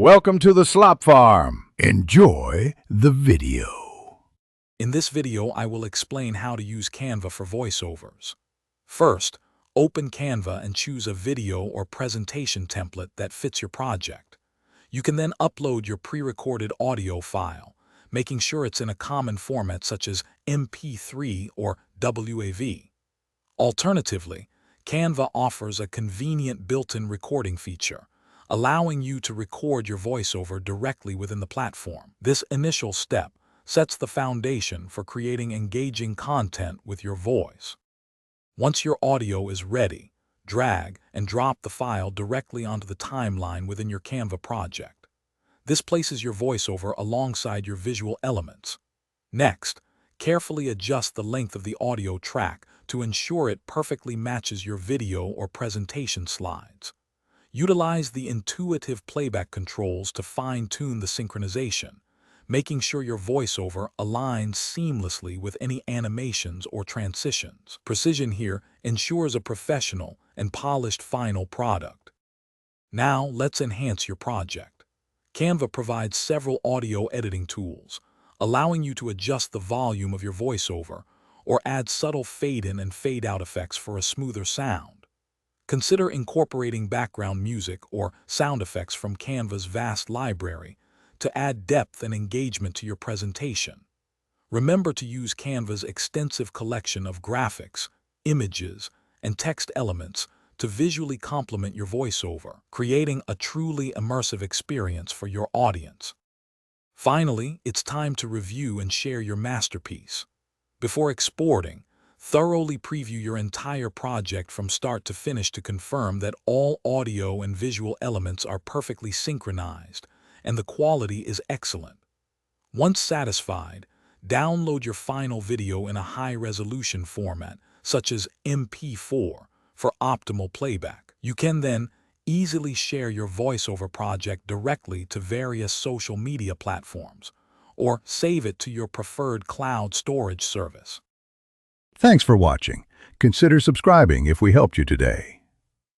Welcome to the Slop Farm. Enjoy the video. In this video, I will explain how to use Canva for voiceovers. First, open Canva and choose a video or presentation template that fits your project. You can then upload your pre-recorded audio file, making sure it's in a common format such as MP3 or WAV. Alternatively, Canva offers a convenient built-in recording feature, allowing you to record your voiceover directly within the platform. This initial step sets the foundation for creating engaging content with your voice. Once your audio is ready, drag and drop the file directly onto the timeline within your Canva project. This places your voiceover alongside your visual elements. Next, carefully adjust the length of the audio track to ensure it perfectly matches your video or presentation slides. Utilize the intuitive playback controls to fine-tune the synchronization, making sure your voiceover aligns seamlessly with any animations or transitions. Precision here ensures a professional and polished final product. Now, let's enhance your project. Canva provides several audio editing tools, allowing you to adjust the volume of your voiceover or add subtle fade-in and fade-out effects for a smoother sound. Consider incorporating background music or sound effects from Canva's vast library to add depth and engagement to your presentation. Remember to use Canva's extensive collection of graphics, images, and text elements to visually complement your voiceover, creating a truly immersive experience for your audience. Finally, it's time to review and share your masterpiece. Before exporting, thoroughly preview your entire project from start to finish to confirm that all audio and visual elements are perfectly synchronized and the quality is excellent. Once satisfied, download your final video in a high-resolution format, such as MP4, for optimal playback. You can then easily share your voiceover project directly to various social media platforms, or save it to your preferred cloud storage service. Thanks for watching. Consider subscribing if we helped you today.